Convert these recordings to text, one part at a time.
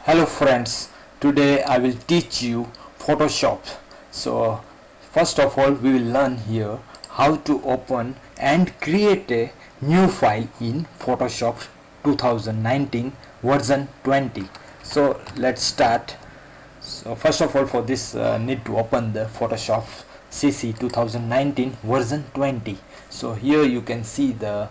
Hello friends, today I will teach you Photoshop. So first of all we will learn here how to open and create a new file in Photoshop 2019 version 20. So let's start. So first of all for this need to open the Photoshop CC 2019 version 20. So here you can see the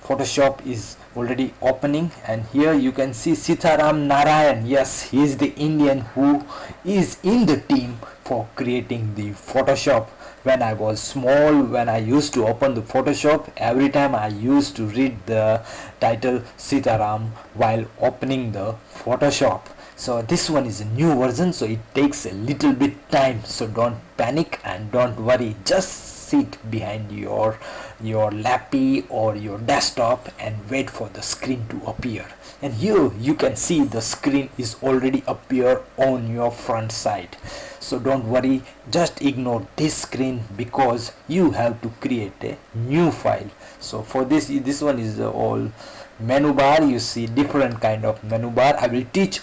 Photoshop is already opening, and here you can see Sitaram Narayan. Yes, he is the Indian who is in the team for creating the Photoshop. When I was small, when I used to open the Photoshop, every time I used to read the title Sitaram while opening the Photoshop. So this one is a new version, so it takes a little bit time, so don't panic and don't worry. Just sit behind your lappy or your desktop and wait for the screen to appear. And here you can see the screen is already appear on your front side. So don't worry, just ignore this screen because you have to create a new file. So for this one is all menu bar. You see different kind of menu bar. I will teach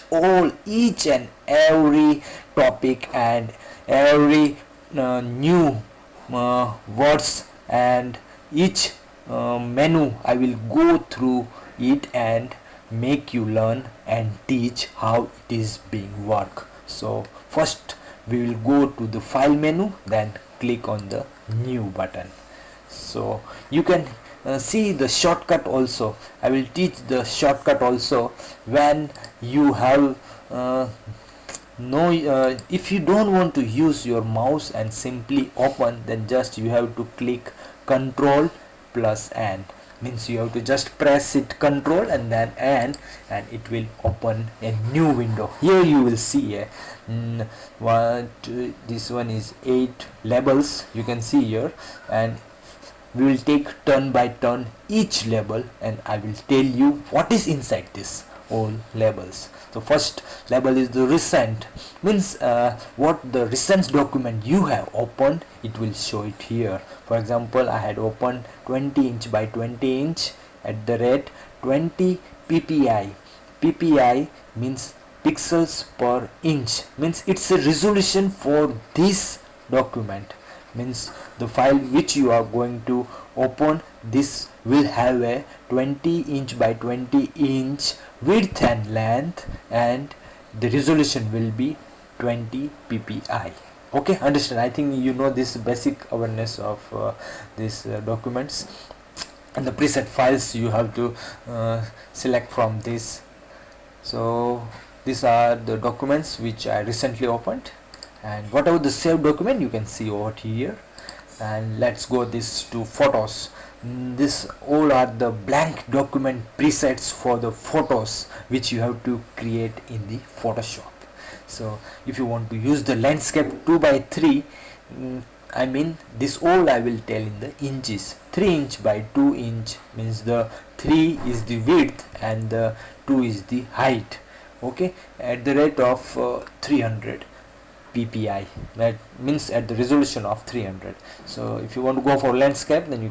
each and every topic and every new words and each menu. I will go through it and make you learn and teach how it is being work. So first we will go to the file menu, then click on the new button. So you can see the shortcut also. I will teach the shortcut also. When you have if you don't want to use your mouse and simply open, then just you have to click Ctrl+N. Means you have to just press it Ctrl and then N, and it will open a new window. Here you will see this one is 8 labels you can see here, and we will take turn by turn each label, and I will tell you what is inside this all labels. So first label is the recent, means what the recent document you have opened, it will show it here. For example, I had opened 20 inch by 20 inch at the rate 20 ppi. Ppi means pixels per inch, means it's a resolution for this document. Means the file which you are going to open, this will have a 20 inch by 20 inch width and length, and the resolution will be 20 ppi. Okay, understand? I think you know this basic awareness of these documents. And the preset files you have to select from this. So these are the documents which I recently opened, and whatever the saved document you can see over here. And let's go this to photos. This all are the blank document presets for the photos which you have to create in the Photoshop. So if you want to use the landscape 2x3, I mean this all I will tell in the inches. 3 inch by 2 inch means the 3 is the width and the 2 is the height. Okay, at the rate of 300 ppi, that means at the resolution of 300. So if you want to go for landscape, then you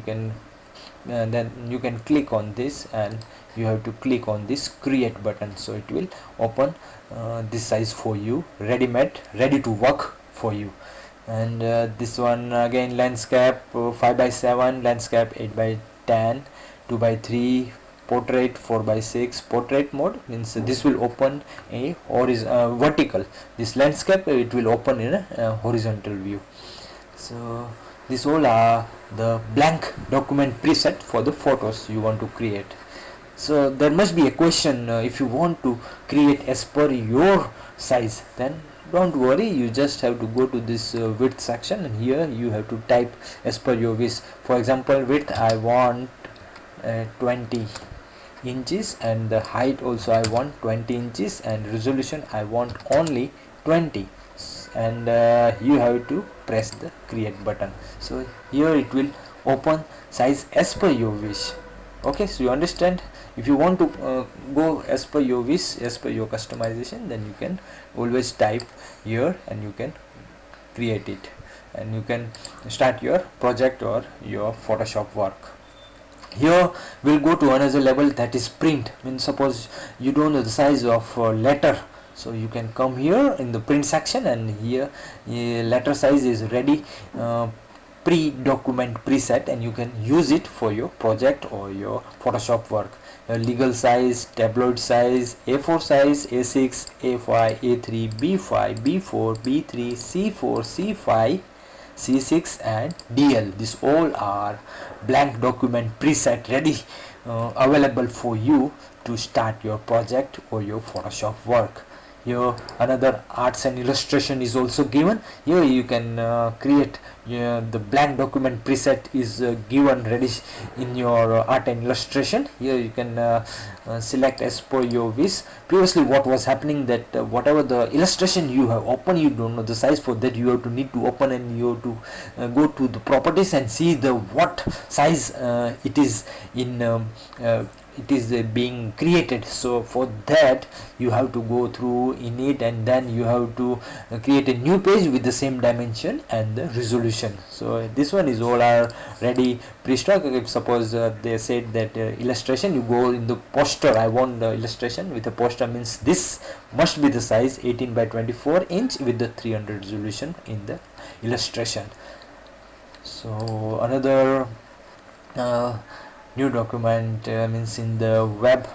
can click on this, and you have to click on this create button, so it will open this size for you, ready to work for you. And this one again, landscape 5x7, landscape 8x10, 2x3, portrait 4x6. Portrait mode means this will open a vertical. This landscape, it will open in a horizontal view. So these all are the blank document preset for the photos you want to create. So there must be a question, if you want to create as per your size, then don't worry, you just have to go to this width section, and here you have to type as per your wish. For example, width I want 20 inches, and the height also I want 20 inches, and resolution I want only 20, and you have to press the create button. So here it will open size as per your wish. Okay, so you understand? If you want to go as per your wish, as per your customization, then you can always type here and you can create it, and you can start your project or your Photoshop work. Here we'll go to another level, that is print. Means suppose you don't know the size of letter So you can come here in the print section, and here letter size is ready pre-document preset, and you can use it for your project or your Photoshop work. Legal size, tabloid size, A4 size, A6, A5, A3, B5, B4, B3, C4, C5, C6 and DL. These all are blank document preset ready, available for you to start your project or your Photoshop work. Here another arts and illustration is also given. Here you can create the blank document preset is given ready in your art and illustration. Here you can select as per your wish. Previously what was happening that whatever the illustration you have opened, you don't know the size. For that you have to need to open, and you have to go to the properties and see the what size it is in it is being created. So for that you have to go through in it, and then you have to create a new page with the same dimension and the resolution. So this one is all are ready pre-stock. If suppose they said that illustration, you go in the poster. I want the illustration with a poster, means this must be the size 18 by 24 inch with the 300 resolution in the illustration. So another new document means in the web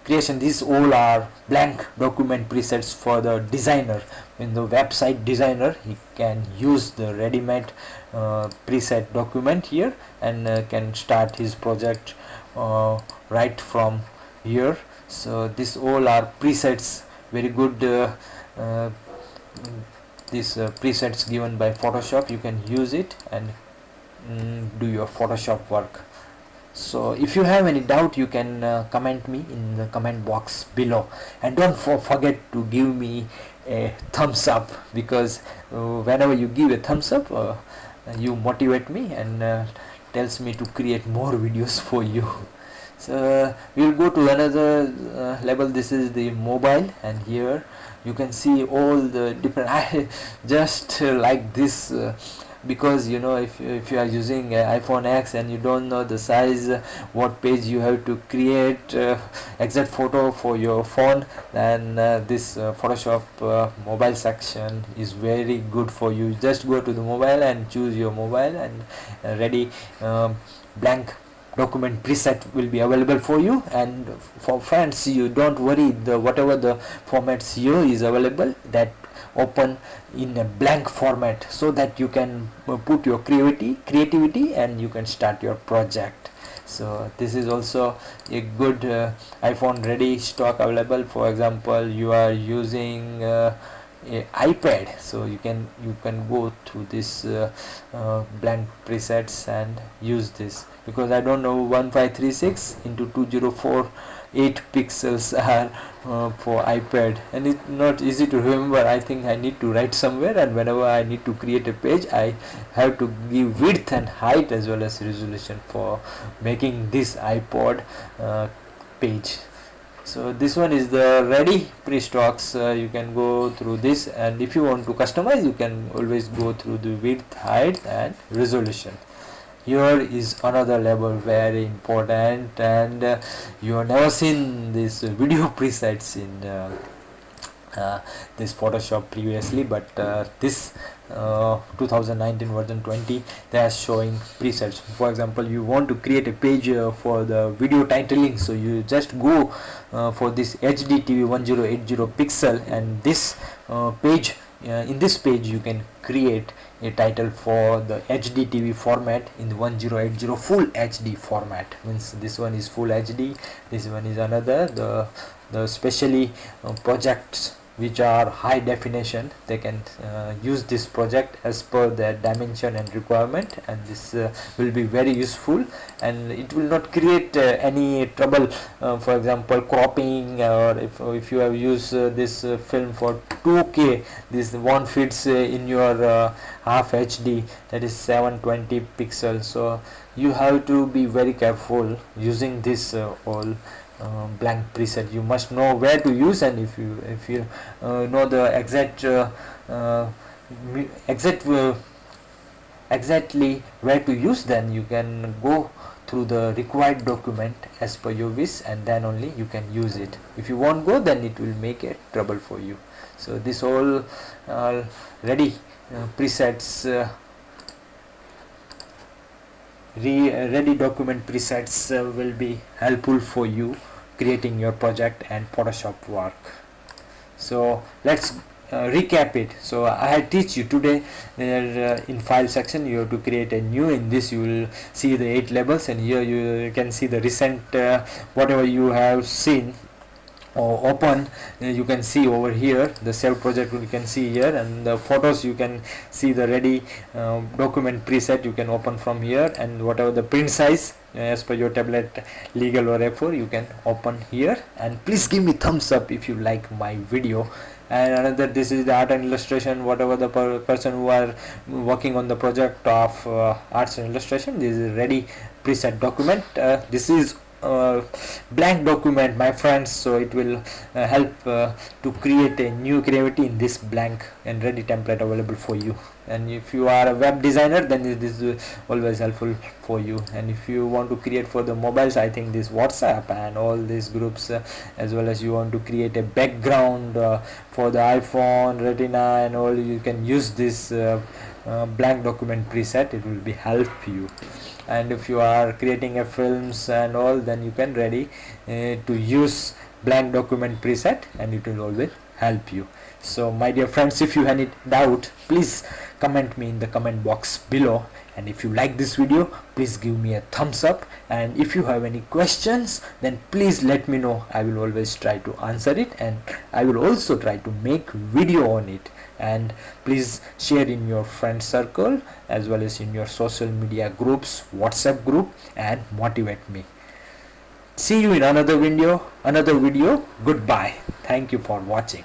creation, these all are blank document presets for the designer. In the website designer, he can use the ready-made preset document here, and can start his project right from here. So these all are presets, very good these presets given by Photoshop. You can use it and do your Photoshop work. So if you have any doubt, you can comment me in the comment box below, and don't forget to give me a thumbs up, because whenever you give a thumbs up, you motivate me and tells me to create more videos for you. So we'll go to another level. This is the mobile, and here you can see all the different I just like this because you know, if you are using iPhone X and you don't know the size, what page you have to create exact photo for your phone, then this Photoshop mobile section is very good for you. Just go to the mobile and choose your mobile, and ready blank document preset will be available for you. And for friends, you don't worry, the whatever the formats here is available, that open in a blank format, so that you can put your creativity and you can start your project. So this is also a good iPhone ready stock available. For example, you are using a iPad, so you can go to this blank presets and use this, because I don't know 1536 into 2048 pixels are for iPad, and it's not easy to remember. I think I need to write somewhere, and whenever I need to create a page, I have to give width and height as well as resolution for making this iPod page. So this one is the ready pre-stocks. You can go through this, and if you want to customize, you can always go through the width, height and resolution. Here is another level, very important, and you have never seen this video presets in this Photoshop previously, but this 2019 version 20, they are showing presets. For example, you want to create a page for the video titling, so you just go for this HD TV 1080 pixel, and this page, in this page you can create a title for the HD TV format in the 1080 full HD format. Means this one is full HD, this one is another, the specially projects which are high definition, they can use this project as per their dimension and requirement, and this will be very useful, and it will not create any trouble. For example, cropping, or if you have used this film for 2K, this one fits in your half HD, that is 720 pixels. So you have to be very careful using this all blank preset. You must know where to use, and if you know the exactly where to use, then you can go through the required document as per your wish, and then only you can use it. If you won't go, then it will make a trouble for you. So this all ready presets, ready document presets will be helpful for you creating your project and Photoshop work. So let's recap it. So I had teach you today in file section you have to create a new. In this you will see the 8 labels, and here you can see the recent whatever you have seen or open. You can see over here the saved project you can see here, and the photos you can see the ready document preset you can open from here, and whatever the print size as per your tablet, legal or A4, you can open here. And please give me thumbs up if you like my video. And another, this is the art and illustration, whatever the person who are working on the project of arts and illustration, this is ready preset document. This is blank document, my friends, so it will help to create a new creativity in this blank and ready template available for you. And if you are a web designer, then this is always helpful for you. And if you want to create for the mobiles, I think this WhatsApp and all these groups, as well as you want to create a background for the iPhone, Retina and all, you can use this blank document preset. It will be help you. And if you are creating a films and all, then you can ready to use blank document preset, and it will always help you. So my dear friends, if you have any doubt, please comment me in the comment box below. And if you like this video, please give me a thumbs up. And if you have any questions, then please let me know. I will always try to answer it, and I will also try to make video on it. And please share in your friend circle as well as in your social media groups, WhatsApp group, and motivate me. See you in another video. Goodbye. Thank you for watching.